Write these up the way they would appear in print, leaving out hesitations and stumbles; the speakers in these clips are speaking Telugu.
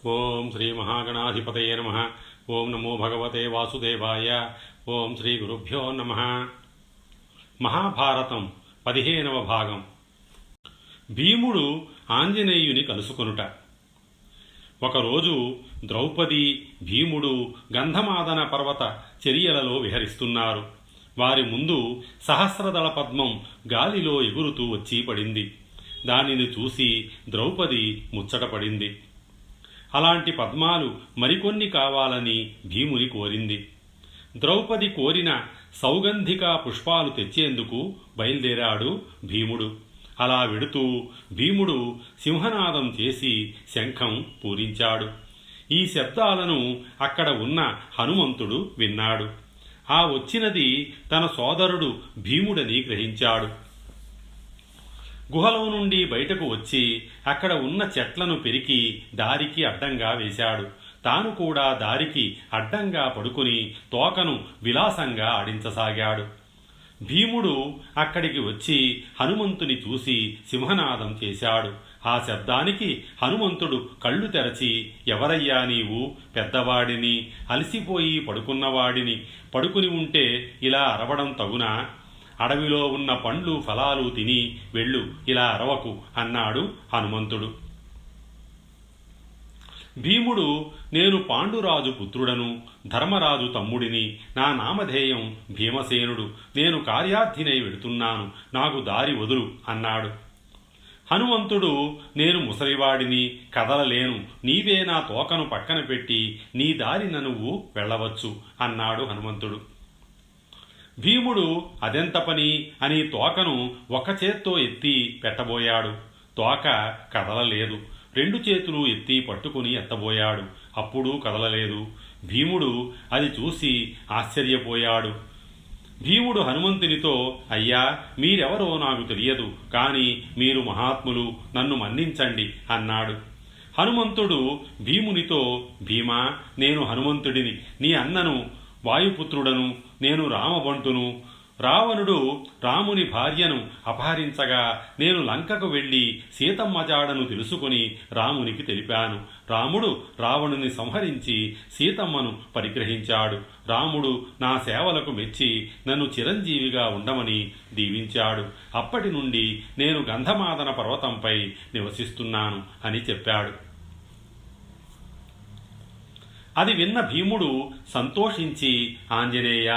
ఓం శ్రీ మహాగణాధిపతయే నమః. ఓం నమో భగవతే వాసుదేవాయ. ఓం శ్రీ గురుభ్యో నమః. మహాభారతం 15వ భాగం. భీముడు ఆంజనేయుని కలుసుకొనుట. ఒకరోజు ద్రౌపది, భీముడు గంధమాదన పర్వత చర్యలలో విహరిస్తున్నారు. వారి ముందు సహస్రదళ పద్మం గాలిలో ఎగురుతూ వచ్చి పడింది. దానిని చూసి ద్రౌపది ముచ్చటపడింది. అలాంటి పద్మాలు మరికొన్ని కావాలని భీముని కోరింది. ద్రౌపది కోరిన సౌగంధిక పుష్పాలు తెచ్చేందుకు బయలుదేరాడు భీముడు. అలా వెడుతూ భీముడు సింహనాదం చేసి శంఖం పూరించాడు. ఈ శబ్దాలను అక్కడ ఉన్న హనుమంతుడు విన్నాడు. ఆ వచ్చినది తన సోదరుడు భీముడని గ్రహించాడు. గుహలో నుండి బయటకు వచ్చి అక్కడ ఉన్న చెట్లను పెరికి దారికి అడ్డంగా వేశాడు. తాను కూడా దారికి అడ్డంగా పడుకుని తోకను విలాసంగా ఆడించసాగాడు. భీముడు అక్కడికి వచ్చి హనుమంతుని చూసి సింహనాదం చేశాడు. ఆ శబ్దానికి హనుమంతుడు కళ్ళు తెరచి, ఎవరయ్యా నీవు? పెద్దవాడిని, అలసిపోయి పడుకున్నవాడిని, పడుకుని ఉంటే ఇలా అరవడం తగునా? అడవిలో ఉన్న పండ్లు ఫలాలు తిని వెళ్ళు, ఇలా అరవకు అన్నాడు హనుమంతుడు. భీముడు, నేను పాండురాజు పుత్రుడను, ధర్మరాజు తమ్ముడిని, నా నామధేయం భీమసేనుడు, నేను కార్యార్థినై వెడుతున్నాను, నాకు దారి వదులు అన్నాడు. హనుమంతుడు, నేను ముసలివాడిని, కదలలేను, నీవే నా తోకను పక్కన పెట్టి నీ దారిన నువ్వు వెళ్ళవచ్చు అన్నాడు హనుమంతుడు. భీముడు అదెంత పని అని తోకను ఒక చేత్తో ఎత్తి పెట్టబోయాడు. తోక కదలలేదు. 2 చేతులు ఎత్తి పట్టుకుని ఎత్తబోయాడు. అప్పుడు కదలలేదు. భీముడు అది చూసి ఆశ్చర్యపోయాడు. భీముడు హనుమంతునితో, అయ్యా, మీరెవరో నాకు తెలియదు, కానీ మీరు మహాత్ములు, నన్ను మన్నించండి అన్నాడు. హనుమంతుడు భీమునితో, భీమా, నేను హనుమంతుడిని, నీ అన్నను వాయుపుత్రుడను, నేను రామబంటును. రావణుడు రాముని భార్యను అపహరించగా నేను లంకకు వెళ్ళి సీతమ్మ జాడను తెలుసుకుని రామునికి తెలిపాను. రాముడు రావణుని సంహరించి సీతమ్మను పరిగ్రహించాడు. రాముడు నా సేవలకు మెచ్చి నన్ను చిరంజీవిగా ఉండమని దీవించాడు. అప్పటి నుండి నేను గంధమాదన పర్వతంపై నివసిస్తున్నాను అని చెప్పాడు. అది విన్న భీముడు సంతోషించి, ఆంజనేయ,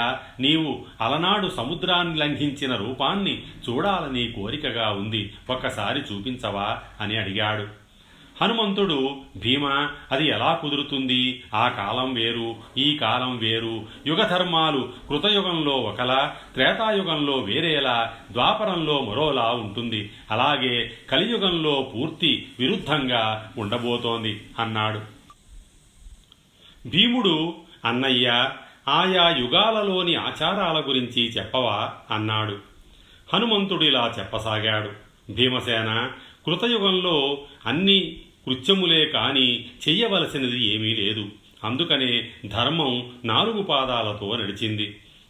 నీవు అలనాడు సముద్రాన్ని లంఘించిన రూపాన్ని చూడాలని కోరికగా ఉంది, ఒక్కసారి చూపించవా అని అడిగాడు. హనుమంతుడు, భీమా, అది ఎలా కుదురుతుంది? ఆ కాలం వేరు, ఈ కాలం వేరు. యుగధర్మాలు కృతయుగంలో ఒకలా, త్రేతాయుగంలో వేరేలా, ద్వాపరంలో మరోలా ఉంటుంది. అలాగే కలియుగంలో పూర్తి విరుద్ధంగా ఉండబోతోంది అన్నాడు. భీముడు, అన్నయ్య, ఆయా యుగాలలోని ఆచారాల గురించి చెప్పవా అన్నాడు. హనుమంతుడిలా చెప్పసాగాడు. భీమసేన, కృతయుగంలో అన్ని కృత్యములే కాని చెయ్యవలసినది ఏమీ లేదు. అందుకనే ధర్మం 4 పాదాలతో నడిచింది.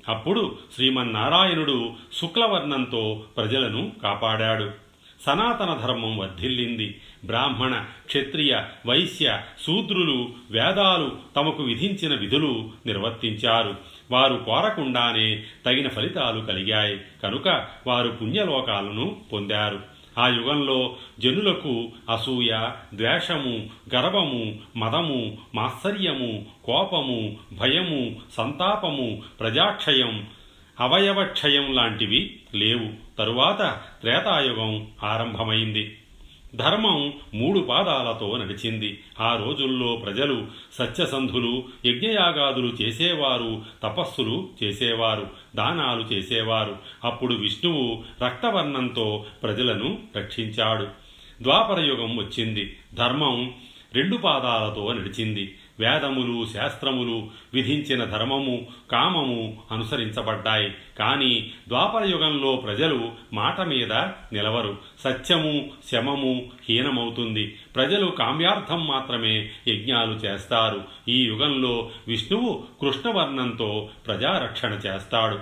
అప్పుడు శ్రీమన్నారాయణుడు శుక్లవర్ణంతో ప్రజలను కాపాడాడు. సనాతన ధర్మం వర్ధిల్లింది. బ్రాహ్మణ, క్షత్రియ, వైశ్య, శూద్రులు వేదాలు తమకు విధించిన విధులు నిర్వర్తించారు. వారు కోరకుండానే తగిన ఫలితాలు కలిగాయి. కనుక వారు పుణ్యలోకాలను పొందారు. ఆ యుగంలో జనులకు అసూయ, ద్వేషము, గర్వము, మదము, మాత్సర్యము, కోపము, భయము, సంతాపము, ప్రజాక్షయం, అవయవక్షయం లాంటివి లేవు. తరువాత త్రేతాయుగం ఆరంభమైంది. ధర్మం 3 పాదాలతో నడిచింది. ఆ రోజుల్లో ప్రజలు సత్యసంధులు, యజ్ఞయాగాదులు చేసేవారు, తపస్సులు చేసేవారు, దానాలు చేసేవారు. అప్పుడు విష్ణువు రక్తవర్ణంతో ప్రజలను రక్షించాడు. ద్వాపరయుగం వచ్చింది. ధర్మం 2 పాదాలతో నడిచింది. వేదములు, శాస్త్రములు విధించిన ధర్మము, కామము అనుసరించబడ్డాయి. కానీ ద్వాపరయుగంలో ప్రజలు మాట మీద నిలవరు. సత్యము, శమము హీనమవుతుంది. ప్రజలు కామ్యార్థం మాత్రమే యజ్ఞాలు చేస్తారు. ఈ యుగంలో విష్ణువు కృష్ణవర్ణంతో ప్రజారక్షణ చేస్తాడు.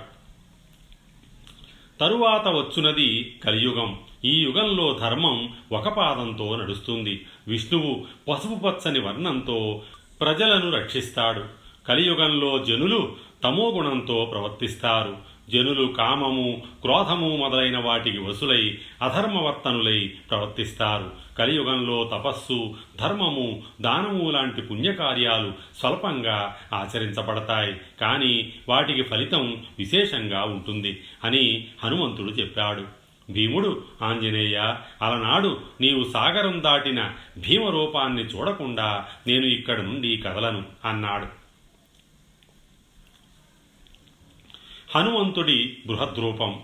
తరువాత వచ్చునది కలియుగం. ఈ యుగంలో ధర్మం ఒక పాదంతో నడుస్తుంది. విష్ణువు పసుపు పచ్చని వర్ణంతో ప్రజలను రక్షిస్తాడు. కలియుగంలో జనులు తమోగుణంతో ప్రవర్తిస్తారు. జనులు కామము, క్రోధము మొదలైన వాటికి వసులై అధర్మవర్తనులై ప్రవర్తిస్తారు. కలియుగంలో తపస్సు, ధర్మము, దానము లాంటి పుణ్యకార్యాలు స్వల్పంగా ఆచరించబడతాయి, కానీ వాటికి ఫలితం విశేషంగా ఉంటుంది అని హనుమంతుడు చెప్పాడు. భీముడు, ఆంజనేయ, అలనాడు నీవు సాగరం దాటిన భీమరూపాన్ని చూడకుండా నేను ఇక్కడి నుండి కదలను అన్నాడు. హనుమంతుడి బృహద్రూపం.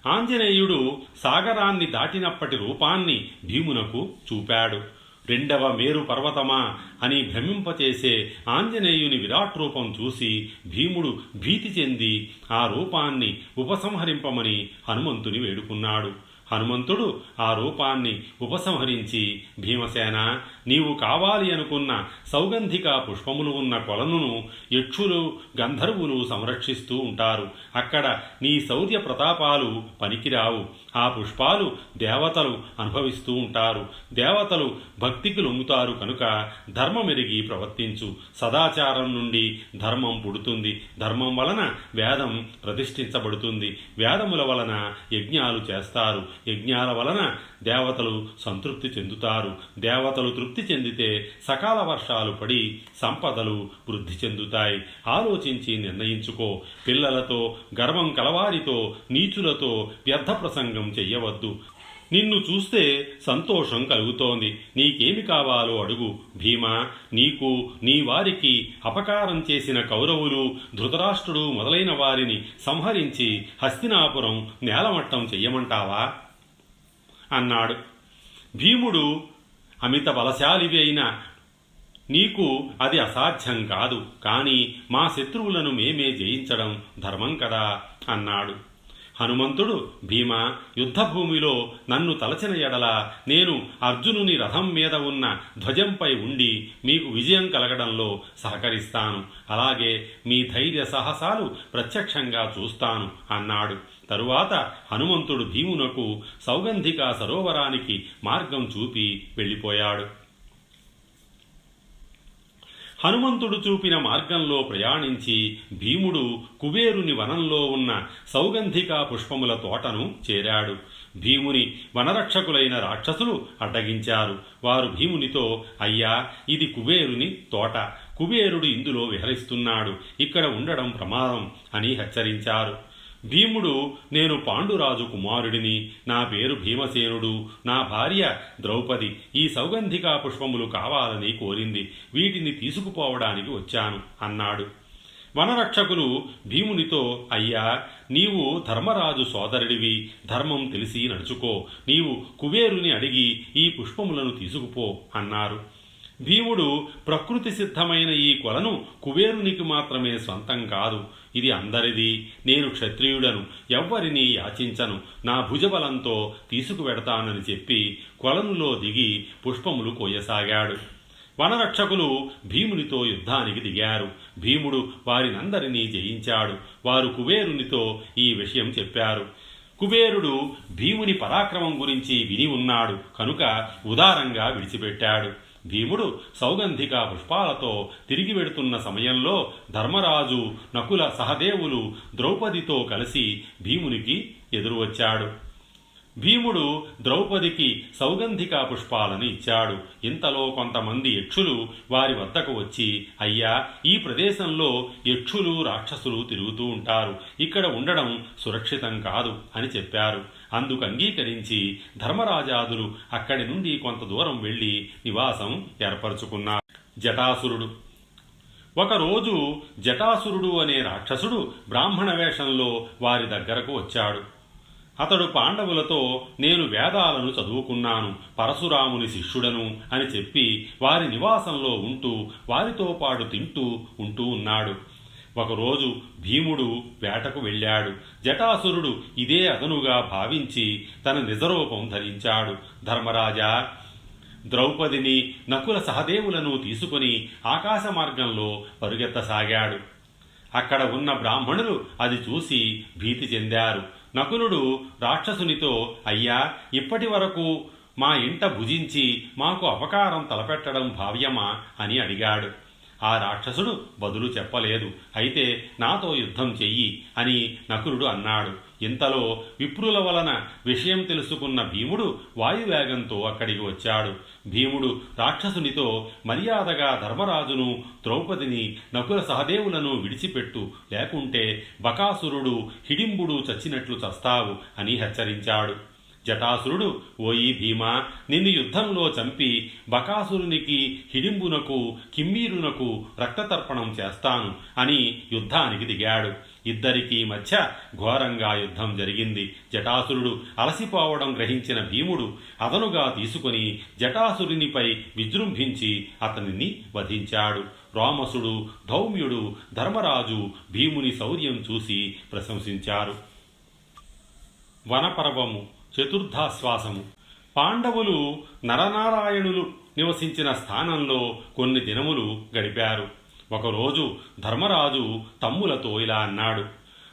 ఆంజనేయుడు సాగరాన్ని దాటినప్పటి రూపాన్ని భీమునకు చూపాడు. రెండవ మేరు పర్వతమా అని భ్రమింపచేసే ఆంజనేయుని విరాట్ రూపం చూసి భీముడు భీతి చెంది ఆ రూపాన్ని ఉపసంహరింపమని హనుమంతుని వేడుకున్నాడు. హనుమంతుడు ఆ రూపాన్ని ఉపసంహరించి, భీమసేన, నీవు కావాలి అనుకున్న సౌగంధిక పుష్పములు ఉన్న కొలనును యక్షులు, గంధర్వులు సంరక్షిస్తూ ఉంటారు. అక్కడ నీ శౌర్య ప్రతాపాలు పనికిరావు. ఆ పుష్పాలు దేవతలు అనుభవిస్తూ ఉంటారు. దేవతలు భక్తికి లొంగుతారు కనుక ధర్మమెరిగి ప్రవర్తించు. సదాచారం నుండి ధర్మం పుడుతుంది. ధర్మం వలన వేదం ప్రతిష్ఠించబడుతుంది. వేదముల వలన యజ్ఞాలు చేస్తారు. యజ్ఞాల వలన దేవతలు సంతృప్తి చెందుతారు. దేవతలు తృప్తి చెందితే సకాల వర్షాలు పడి సంపదలు వృద్ధి చెందుతాయి. ఆలోచించి నిర్ణయించుకో. పిల్లలతో, గర్వం కలవారితో, నీచులతో వ్యర్థ ప్రసంగం చెయ్యవద్దు. నిన్ను చూస్తే సంతోషం కలుగుతోంది. నీకేమి కావాలో అడుగు. భీమా, నీకు, నీ వారికి అపకారం చేసిన కౌరవులు, ధృతరాష్ట్రుడు మొదలైన వారిని సంహరించి హస్తినాపురం నేలమట్టం చెయ్యమంటావా అన్నాడు. భీముడు, అమిత బలశాలివి అయిన నీకు అది అసాధ్యం కాదు, కానీ మా శత్రువులను మేమే జయించడం ధర్మం కదా అన్నాడు. హనుమంతుడు, భీమ, యుద్ధభూమిలో నన్ను తలచిన ఎడల నేను అర్జునుని రథం మీద ఉన్న ధ్వజంపై ఉండి మీకు విజయం కలగడంలో సహకరిస్తాను. అలాగే మీ ధైర్య సాహసాలు ప్రత్యక్షంగా చూస్తాను అన్నాడు. తరువాత హనుమంతుడు భీమునకు సౌగంధిక సరోవరానికి మార్గం చూపి వెళ్ళిపోయాడు. హనుమంతుడు చూపిన మార్గంలో ప్రయాణించి భీముడు కుబేరుని వనంలో ఉన్న సౌగంధిక పుష్పముల తోటను చేరాడు. భీముని వనరక్షకులైన రాక్షసులు అడ్డగించారు. వారు భీమునితో, అయ్యా, ఇది కుబేరుని తోట. కుబేరుడు ఇందులో విహరిస్తున్నాడు. ఇక్కడ ఉండడం ప్రమాదం అని హెచ్చరించారు. భీముడు, నేను పాండురాజు కుమారుడిని. నా పేరు భీమసేనుడు. నా భార్య ద్రౌపది ఈ సౌగంధిక పుష్పములు కావాలని కోరింది. వీటిని తీసుకుపోవడానికి వచ్చాను అన్నాడు. వనరక్షకులు భీమునితో, అయ్యా, నీవు ధర్మరాజు సోదరుడివి. ధర్మం తెలిసి నడుచుకో. నీవు కుబేరుని అడిగి ఈ పుష్పములను తీసుకుపో అన్నారు. భీముడు, ప్రకృతి సిద్ధమైన ఈ కొలను కుబేరునికి మాత్రమే సొంతం కాదు. ఇది అందరిది. నేను క్షత్రియుడను, ఎవ్వరినీ యాచించను. నా భుజబలంతో తీసుకువెడతానని చెప్పి కొలనులో దిగి పుష్పములు కోయసాగాడు. వనరక్షకులు భీమునితో యుద్ధానికి దిగారు. భీముడు వారినందరినీ జయించాడు. వారు కుబేరునితో ఈ విషయం చెప్పారు. కుబేరుడు భీముని పరాక్రమం గురించి విని ఉన్నాడు కనుక ఉదారంగా విడిచిపెట్టాడు. భీముడు సౌగంధిక పుష్పాలతో తిరిగి వెడుతున్న సమయంలో ధర్మరాజు, నకుల, సహదేవులు ద్రౌపదితో కలిసి భీమునికి ఎదురువచ్చాడు. భీముడు ద్రౌపదికి సౌగంధిక పుష్పాలను ఇచ్చాడు. ఇంతలో కొంతమంది యక్షులు వారి వద్దకు వచ్చి, అయ్యా, ఈ ప్రదేశంలో యక్షులు, రాక్షసులు తిరుగుతూ ఉంటారు. ఇక్కడ ఉండడం సురక్షితం కాదు అని చెప్పారు. అందుకు అంగీకరించి ధర్మరాజాదులు అక్కడి నుండి కొంత దూరం వెళ్లి నివాసం ఏర్పరచుకున్నారు. జటాసురుడు. ఒకరోజు జటాసురుడు అనే రాక్షసుడు బ్రాహ్మణ వేషంలో వారి దగ్గరకు వచ్చాడు. అతడు పాండవులతో, నేను వేదాలను చదువుకున్నాను, పరశురాముని శిష్యుడను అని చెప్పి వారి నివాసంలో ఉంటూ వారితో పాటు తింటూ ఉంటూ ఉన్నాడు. ఒకరోజు భీముడు వేటకు వెళ్ళాడు. జటాసురుడు ఇదే అదనుగా భావించి తన నిజరూపం ధరించాడు. ధర్మరాజా, ద్రౌపదిని, నకుల, సహదేవులను తీసుకుని ఆకాశ మార్గంలో పరుగెత్తసాగాడు. అక్కడ ఉన్న బ్రాహ్మణులు అది చూసి భీతి చెందారు. నకులుడు రాక్షసునితో, అయ్యా, ఇప్పటి వరకు మా ఇంట భుజించి మాకు అపకారం తలపెట్టడం భావ్యమా అని అడిగాడు. ఆ రాక్షసుడు బదులు చెప్పలేదు. అయితే నాతో యుద్ధం చెయ్యి అని నకులుడు అన్నాడు. ఇంతలో విప్రుల వలన విషయం తెలుసుకున్న భీముడు వాయువేగంతో అక్కడికి వచ్చాడు. భీముడు రాక్షసునితో, మర్యాదగా ధర్మరాజును, ద్రౌపదిని, నకుల సహదేవులను విడిచిపెట్టు, లేకుంటే బకాసురుడు, హిడింబుడు చచ్చినట్లు చస్తావు అని హెచ్చరించాడు. జటాసురుడు, ఓయి భీమా, నిన్ను యుద్ధంలో చంపి బకాసురునికి, హిడింబునకు, కిమ్మీరునకు రక్తతర్పణం చేస్తాను అని యుద్ధానికి దిగాడు. ఇద్దరికీ మధ్య ఘోరంగా యుద్ధం జరిగింది. జటాసురుడు అలసిపోవడం గ్రహించిన భీముడు అదనుగా తీసుకుని జటాసురునిపై విజృంభించి అతనిని వధించాడు. రోమసుడు, ధౌమ్యుడు, ధర్మరాజు భీముని శౌర్యం చూసి ప్రశంసించారు. వనపర్వము చతుర్థాశ్వాసము. పాండవులు నరనారాయణులు నివసించిన స్థానంలో కొన్ని దినములు గడిపారు. ఒకరోజు ధర్మరాజు తమ్ములతో ఇలా అన్నాడు.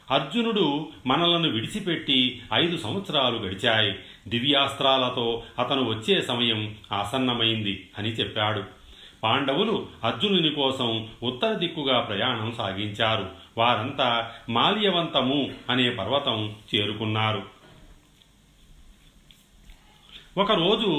అర్జునుడు మనలను విడిచిపెట్టి 5 సంవత్సరాలు గడిచాయి. దివ్యాస్త్రాలతో అతను వచ్చే సమయం ఆసన్నమైంది అని చెప్పాడు. పాండవులు అర్జునుని కోసం ఉత్తర దిక్కుగా ప్రయాణం సాగించారు. వారంతా మాల్యవంతము అనే పర్వతం చేరుకున్నారు. ఒకరోజు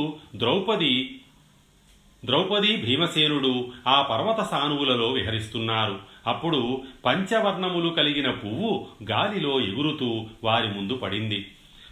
ద్రౌపది భీమసేనుడు ఆ పర్వత సానువులలో విహరిస్తున్నారు. అప్పుడు పంచవర్ణములు కలిగిన పువ్వు గాలిలో ఎగురుతూ వారి ముందు పడింది.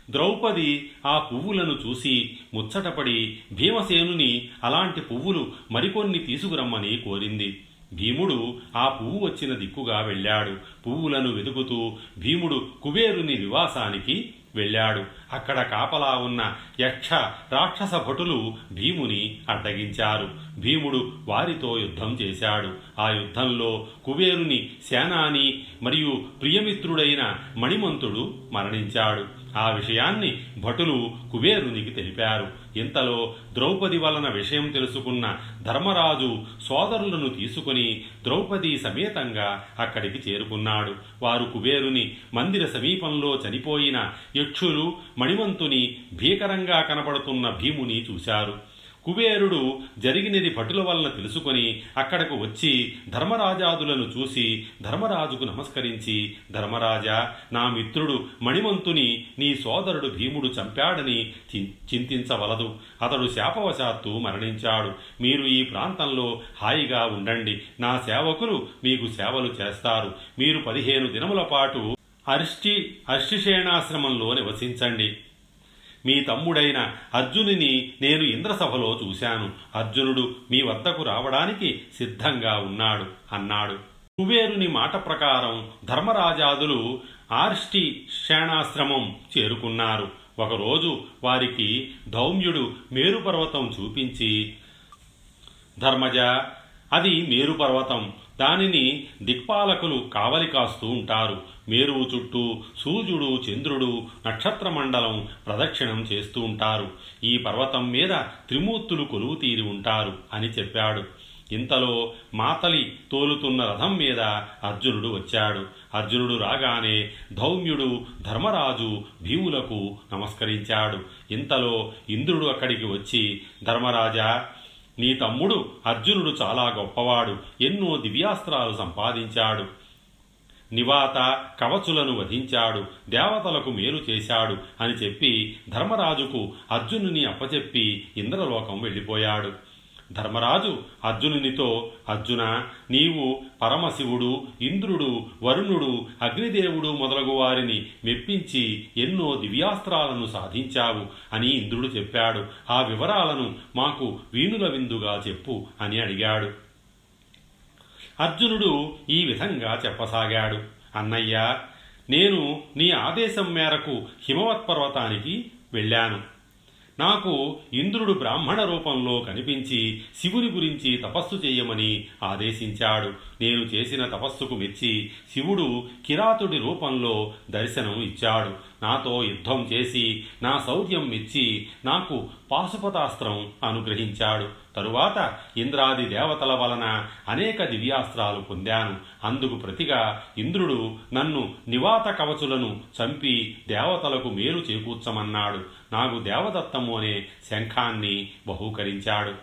ద్రౌపది ఆ పువ్వులను చూసి ముచ్చటపడి భీమసేనుని అలాంటి పువ్వులు మరికొన్ని తీసుకురమ్మని కోరింది. భీముడు ఆ పువ్వు వచ్చిన దిక్కుగా వెళ్ళాడు. పువ్వులను వెతుకుతూ భీముడు కుబేరుని నివాసానికి వెళ్ళాడు. అక్కడ కాపలా ఉన్న యక్ష రాక్షస భటులు భీముని అడ్డగించారు. భీముడు వారితో యుద్ధం చేశాడు. ఆ యుద్ధంలో కుబేరుని సేనాని మరియు ప్రియమిత్రుడైన మణిమంతుడు మరణించాడు. ఆ విషయాన్ని భటులు కుబేరునికి తెలిపారు. ఇంతలో ద్రౌపది వలన విషయం తెలుసుకున్న ధర్మరాజు సోదరులను తీసుకుని ద్రౌపది సమేతంగా అక్కడికి చేరుకున్నాడు. వారు కుబేరుని మందిర సమీపంలో చనిపోయిన యక్షులు, మణిమంతుని, భీకరంగా కనపడుతున్న భీముని చూశారు. కుబేరుడు జరిగినది భటుల వలన తెలుసుకొని అక్కడకు వచ్చి ధర్మరాజాదులను చూసి ధర్మరాజుకు నమస్కరించి, ధర్మరాజా, నా మిత్రుడు మణిమంతుని నీ సోదరుడు భీముడు చంపాడని చింతించవలదు. అతడు శాపవశాత్తు మరణించాడు. మీరు ఈ ప్రాంతంలో హాయిగా ఉండండి. నా సేవకులు మీకు సేవలు చేస్తారు. మీరు 15 దినముల పాటు అర్షిషేణాశ్రమంలో నివసించండి. మీ తమ్ముడైన అర్జునుని నేను ఇంద్రసభలో చూశాను. అర్జునుడు మీ వద్దకు రావడానికి సిద్ధంగా ఉన్నాడు అన్నాడు. కుబేరుని మాట ప్రకారం ధర్మరాజాదులు ఆర్ష్టిషేణాశ్రమం చేరుకున్నారు. ఒకరోజు వారికి ధౌమ్యుడు మేరుపర్వతం చూపించి, ధర్మజ, అది మేరుపర్వతం. దానిని దిక్పాలకులు కావలి కాస్తూ ఉంటారు. మేరువు చుట్టూ సూర్యుడు, చంద్రుడు, నక్షత్రమండలం ప్రదక్షిణం చేస్తూ ఉంటారు. ఈ పర్వతం మీద త్రిమూర్తులు కొలువు తీరి ఉంటారు అని చెప్పాడు. ఇంతలో మాతలి తోలుతున్న రథం మీద అర్జునుడు వచ్చాడు. అర్జునుడు రాగానే ధౌమ్యుడు, ధర్మరాజు భీములకు నమస్కరించాడు. ఇంతలో ఇంద్రుడు అక్కడికి వచ్చి, ధర్మరాజా, నీ తమ్ముడు అర్జునుడు చాలా గొప్పవాడు. ఎన్నో దివ్యాస్త్రాలు సంపాదించాడు. నివాత కవచులను వధించాడు. దేవతలకు మేలు చేశాడు అని చెప్పి ధర్మరాజుకు అర్జునుని అప్పచెప్పి ఇంద్రలోకం వెళ్ళిపోయాడు. ధర్మరాజు అర్జునునితో, అర్జున, నీవు పరమశివుడు, ఇంద్రుడు, వరుణుడు, అగ్నిదేవుడు మొదలగు వారిని మెప్పించి ఎన్నో దివ్యాస్త్రాలను సాధించావు అని ఇంద్రుడు చెప్పాడు. ఆ వివరాలను మాకు వీణుల విందుగా చెప్పు అని అడిగాడు. అర్జునుడు ఈ విధంగా చెప్పసాగాడు. అన్నయ్య, నేను నీ ఆదేశం మేరకు హిమవత్ పర్వతానికి వెళ్ళాను. నాకు ఇంద్రుడు బ్రాహ్మణ రూపంలో కనిపించి శివుని గురించి తపస్సు చేయమని ఆదేశించాడు. నేను చేసిన తపస్సుకు మెచ్చి శివుడు కిరాతుడి రూపంలో దర్శనం ఇచ్చాడు. నాతో యుద్ధం చేసి నా శౌర్యం మెచ్చి నాకు పాశుపతాస్త్రం అనుగ్రహించాడు. తరువాత ఇంద్రాది దేవతల వలన అనేక దివ్యాస్త్రాలు పొందాను. అందుకు ప్రతిగా ఇంద్రుడు నన్ను నివాత కవచులను చంపి దేవతలకు మేలు చేకూర్చమన్నాడు. నాకు దేవదత్తము అనే శంఖాన్ని బహూకరించాడు.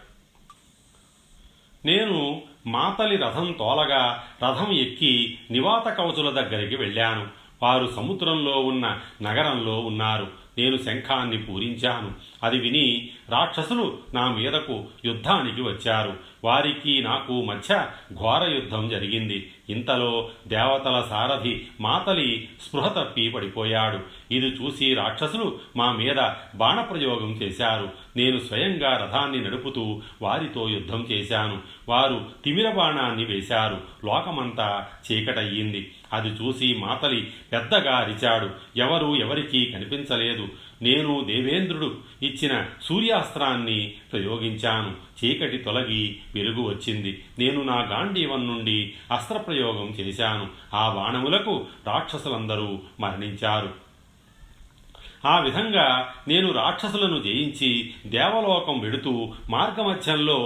నేను మాతలి రథం తోలగా రథం ఎక్కి నివాత కవచుల దగ్గరికి వెళ్ళాను. వారు సముద్రంలో ఉన్న నగరంలో ఉన్నారు. నేను శంఖాన్ని పూరించాను. అది విని రాక్షసులు నా మీదకు యుద్ధానికి వచ్చారు. వారికి నాకు మధ్య ఘోర యుద్ధం జరిగింది. ఇంతలో దేవతల సారథి మాతలి స్పృహ తప్పి పడిపోయాడు. ఇది చూసి రాక్షసులు మా మీద బాణప్రయోగం చేశారు. నేను స్వయంగా రథాన్ని నడుపుతూ వారితో యుద్ధం చేశాను. వారు తిమిర బాణాన్ని వేశారు. లోకమంతా చీకటయ్యింది. అది చూసి మాతలి పెద్దగా అరిచాడు. ఎవరికీ కనిపించలేదు. నేను దేవేంద్రుడు ఇచ్చిన సూర్యాస్త్రాన్ని ప్రయోగించాను. చీకటి తొలగి వెలుగు వచ్చింది. నేను నా గాంధీవం నుండి అస్త్రప్రయోగం చేశాను. ఆ బాణములకు రాక్షసులందరూ మరణించారు. ఆ విధంగా నేను రాక్షసులను జయించి దేవలోకం వెడుతూ మార్గమధ్యంలో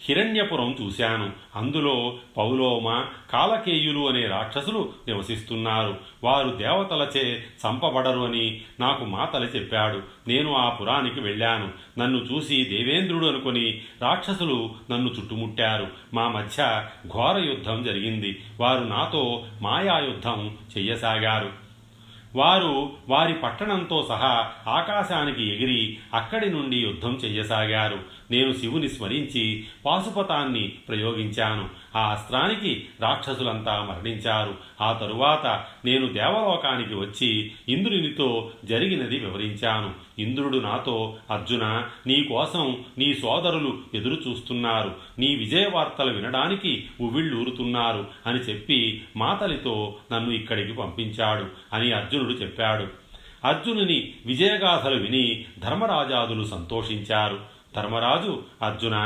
హిరణ్యపురం చూశాను. అందులో పౌలోమ, కాలకేయులు అనే రాక్షసులు నివసిస్తున్నారు. వారు దేవతలచే చంపబడరు అని నాకు మాతలి చెప్పాడు. నేను ఆ పురానికి వెళ్ళాను. నన్ను చూసి దేవేంద్రుడు అనుకొని రాక్షసులు నన్ను చుట్టుముట్టారు. మా మధ్య ఘోర యుద్ధం జరిగింది. వారు నాతో మాయాయుద్ధం చెయ్యసాగారు. వారు వారి పట్టణంతో సహా ఆకాశానికి ఎగిరి అక్కడి నుండి యుద్ధం చెయ్యసాగారు. నేను శివుని స్మరించి పాశుపతాన్ని ప్రయోగించాను. ఆ అస్త్రానికి రాక్షసులంతా మరణించారు. ఆ తరువాత నేను దేవలోకానికి వచ్చి ఇంద్రునితో జరిగినది వివరించాను. ఇంద్రుడు నాతో, అర్జున, నీ కోసం నీ సోదరులు ఎదురు చూస్తున్నారు. నీ విజయవార్తలు వినడానికి ఉవ్విళ్ళూరుతున్నారు అని చెప్పి మాతలితో నన్ను ఇక్కడికి పంపించాడు అని అర్జునుడు చెప్పాడు. అర్జునుని విజయగాథలు విని ధర్మరాజాదులు సంతోషించారు. ధర్మరాజు, అర్జున,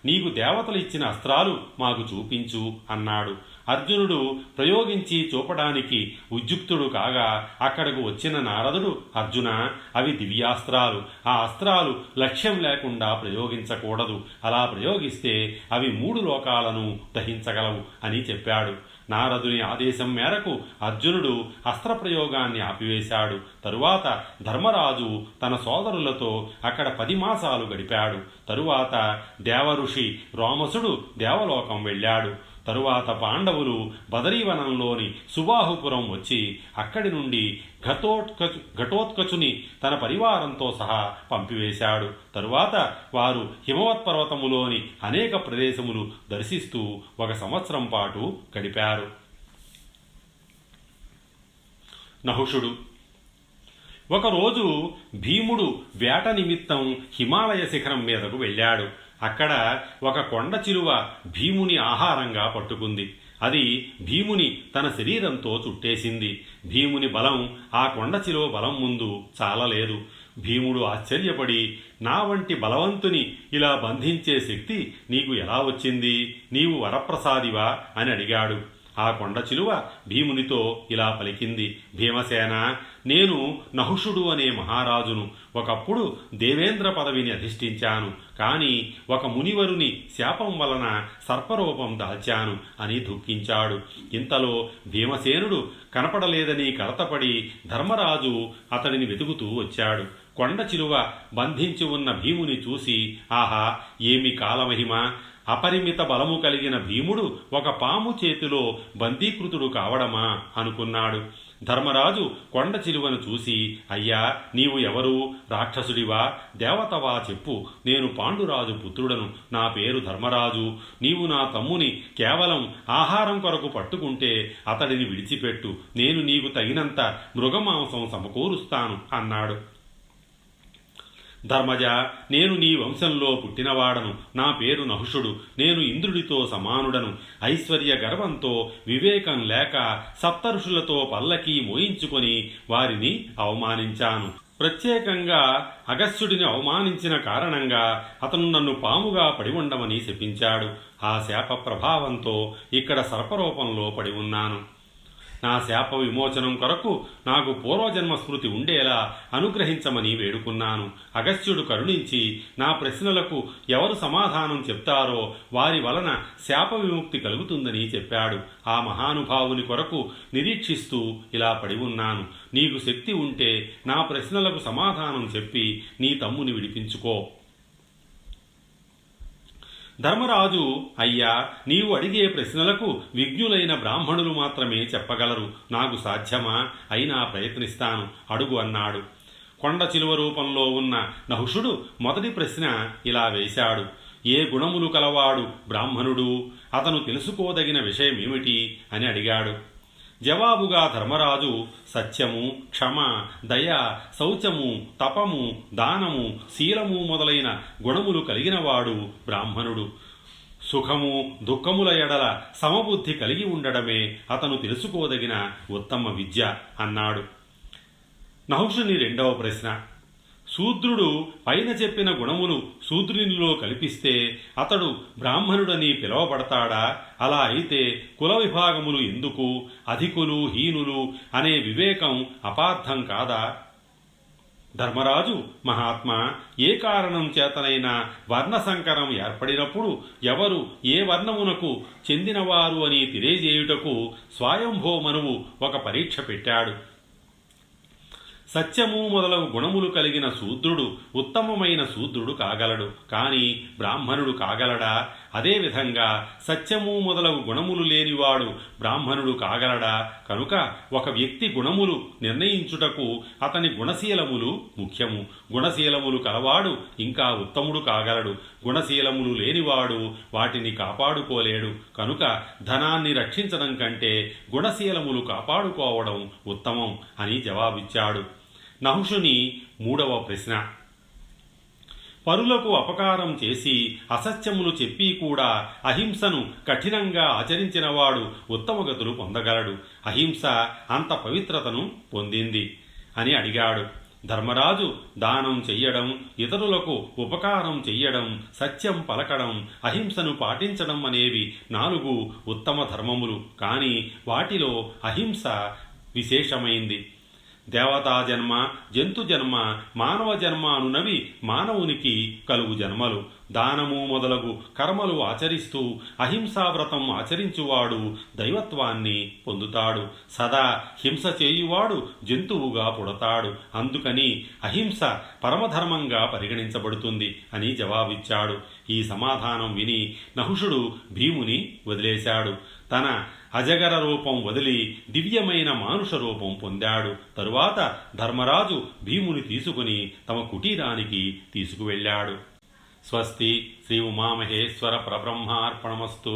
నీకు దేవతలు ఇచ్చిన అస్త్రాలు మాకు చూపించు అన్నాడు. అర్జునుడు ప్రయోగించి చూపడానికి ఉద్యుక్తుడు కాగా అక్కడకు వచ్చిన నారదుడు, అర్జున, అవి దివ్యాస్త్రాలు. ఆ అస్త్రాలు లక్ష్యం లేకుండా ప్రయోగించకూడదు. అలా ప్రయోగిస్తే అవి 3 లోకాలను దహించగలవు అని చెప్పాడు. నారదుని ఆదేశం మేరకు అర్జునుడు అస్త్రప్రయోగాన్ని ఆపివేశాడు. తరువాత ధర్మరాజు తన సోదరులతో అక్కడ 10 మాసాలు గడిపాడు. తరువాత దేవఋషి రోమసుడు దేవలోకం వెళ్ళాడు. తరువాత పాండవులు బదరీవనంలోని సుబాహుపురం వచ్చి అక్కడి నుండి ఘటోత్కచుని తన పరివారంతో సహా పంపివేశాడు. తరువాత వారు హిమవత్పర్వతములోని అనేక ప్రదేశములు దర్శిస్తూ 1 సంవత్సరం పాటు గడిపారు. నహుషుడు. ఒకరోజు భీముడు వేట నిమిత్తం హిమాలయ శిఖరం మీదకు వెళ్ళాడు. అక్కడ ఒక కొండ చిలువ భీముని ఆహారంగా పట్టుకుంది. అది భీముని తన శరీరంతో చుట్టేసింది. భీముని బలం ఆ కొండ చిలువ బలం ముందు చాలలేదు. భీముడు ఆశ్చర్యపడి, నా వంటి బలవంతుని ఇలా బంధించే శక్తి నీకు ఎలా వచ్చింది? నీవు వరప్రసాదివా అని అడిగాడు. ఆ కొండ చిలువ భీమునితో ఇలా పలికింది, భీమసేన, నేను నహుషుడు అనే మహారాజును. ఒకప్పుడు దేవేంద్ర పదవిని అధిష్ఠించాను. కానీ ఒక మునివరుని శాపం వలన సర్పరూపం దాల్చాను అని దుఃఖించాడు. ఇంతలో భీమసేనుడు కనపడలేదని కలతపడి ధర్మరాజు అతడిని వెతుకుతూ వచ్చాడు. కొండ చిలువ బంధించి ఉన్న భీముని చూసి, ఆహా, ఏమి కాలమహిమ! అపరిమిత బలము కలిగిన భీముడు ఒక పాము చేతిలో బందీకృతుడు కావడమా అనుకున్నాడు. ధర్మరాజు కొండ చిలువను చూసి, అయ్యా, నీవు ఎవరు? రాక్షసుడివా, దేవతవా? చెప్పు. నేను పాండురాజు పుత్రుడను. నా పేరు ధర్మరాజు. నీవు నా తమ్ముని కేవలం ఆహారం కొరకు పట్టుకుంటే అతడిని విడిచిపెట్టు. నేను నీకు తగినంత మృగమాంసం సమకూరుస్తాను అన్నాడు. ధర్మజ, నేను నీ వంశంలో పుట్టినవాడను. నా పేరు నహుషుడు. నేను ఇంద్రుడితో సమానుడను. ఐశ్వర్య గర్వంతో వివేకం లేక సప్తఋషులతో పల్లకి మోయించుకొని వారిని అవమానించాను. ప్రత్యేకంగా అగస్త్యుడిని అవమానించిన కారణంగా అతను నన్ను పాముగా పడి ఉండమని శపించాడు. ఆ శాప ప్రభావంతో ఇక్కడ సర్పరూపంలో పడి ఉన్నాను. నా శాప విమోచనం కొరకు నాకు పూర్వజన్మ స్మృతి ఉండేలా అనుగ్రహించమని వేడుకున్నాను. అగస్త్యుడు కరుణించి నా ప్రశ్నలకు ఎవరు సమాధానం చెప్తారో వారి వలన శాప విముక్తి కలుగుతుందని చెప్పాడు. ఆ మహానుభావుని కొరకు నిరీక్షిస్తూ ఇలా పడి ఉన్నాను. నీకు శక్తి ఉంటే నా ప్రశ్నలకు సమాధానం చెప్పి నీ తమ్ముని విడిపించుకో. ధర్మరాజు, అయ్యా, నీవు అడిగే ప్రశ్నలకు విజ్ఞులైన బ్రాహ్మణులు మాత్రమే చెప్పగలరు. నాకు సాధ్యమా? అయినా ప్రయత్నిస్తాను, అడుగు అన్నాడు. కొండ చిలువ రూపంలో ఉన్న నహుషుడు మొదటి ప్రశ్న ఇలా వేశాడు. ఏ గుణములు కలవాడు బ్రాహ్మణుడు? అతను తెలుసుకోదగిన విషయమేమిటి అని అడిగాడు. జవాబుగా ధర్మరాజు, సత్యము, క్షమ, దయ, శౌచము, తపము, దానము, శీలము మొదలైన గుణములు కలిగినవాడు బ్రాహ్మణుడు. సుఖము దుఃఖముల ఎడల సమబుద్ధి కలిగి ఉండడమే అతను తెలుసుకోదగిన ఉత్తమ విద్య అన్నాడు. నహుషుని రెండవ ప్రశ్న. శూద్రుడు పైన చెప్పిన గుణములు శూద్రునిలో కల్పిస్తే అతడు బ్రాహ్మణుడని పిలువబడతాడా? అలా అయితే కుల విభాగములు ఎందుకు? అధికులు హీనులు అనే వివేకం అపార్థం కాదా? ధర్మరాజు, మహాత్మా, ఏ కారణం చేతనైనా వర్ణసంకరం ఏర్పడినప్పుడు ఎవరు ఏ వర్ణమునకు చెందినవారు అని తెలియజేయుటకు స్వయంభో మనువు ఒక పరీక్ష పెట్టాడు. సత్యము మొదలగు గుణములు కలిగిన శూద్రుడు ఉత్తమమైన శూద్రుడు కాగలడు, కాని బ్రాహ్మణుడు కాగలడా? అదేవిధంగా సత్యము మొదలగు గుణములు లేనివాడు బ్రాహ్మణుడు కాగలడా? కనుక ఒక వ్యక్తి గుణములు నిర్ణయించుటకు అతని గుణశీలములు ముఖ్యము. గుణశీలములు కలవాడు ఇంకా ఉత్తముడు కాగలడు. గుణశీలములు లేనివాడు వాటిని కాపాడుకోలేడు. కనుక ధనాన్ని రక్షించడం కంటే గుణశీలములు కాపాడుకోవడం ఉత్తమం అని జవాబిచ్చాడు. నహుషుని మూడవ ప్రశ్న. పరులకు అపకారం చేసి అసత్యములు చెప్పి కూడా అహింసను కఠినంగా ఆచరించినవాడు ఉత్తమగతులు పొందగలడు. అహింస అంత పవిత్రతను పొందింది అని అడిగాడు. ధర్మరాజు, దానం చెయ్యడం, ఇతరులకు ఉపకారం చెయ్యడం, సత్యం పలకడం, అహింసను పాటించడం అనేవి 4 ఉత్తమ ధర్మములు. కానీ వాటిలో అహింస విశేషమైంది. దేవతా జన్మ, జంతు జన్మ, మానవ జన్మ అనునవి మానవునికి కలుగు జన్మలు. దానము మొదలగు కర్మలు ఆచరిస్తూ అహింసావ్రతం ఆచరించువాడు దైవత్వాన్ని పొందుతాడు. సదా హింస చేయువాడు జంతువుగా పుడతాడు. అందుకని అహింస పరమధర్మంగా పరిగణించబడుతుంది అని జవాబిచ్చాడు. ఈ సమాధానం విని నహుషుడు భీముని వదిలేశాడు. తన అజగర రూపం వదిలి దివ్యమైన మానుష రూపం పొందాడు. తరువాత ధర్మరాజు భీముని తీసుకుని తమ కుటీరానికి తీసుకువెళ్ళాడు. స్వస్తి. శ్రీ ఉమామహేశ్వర పరబ్రహ్మార్పణమస్తు.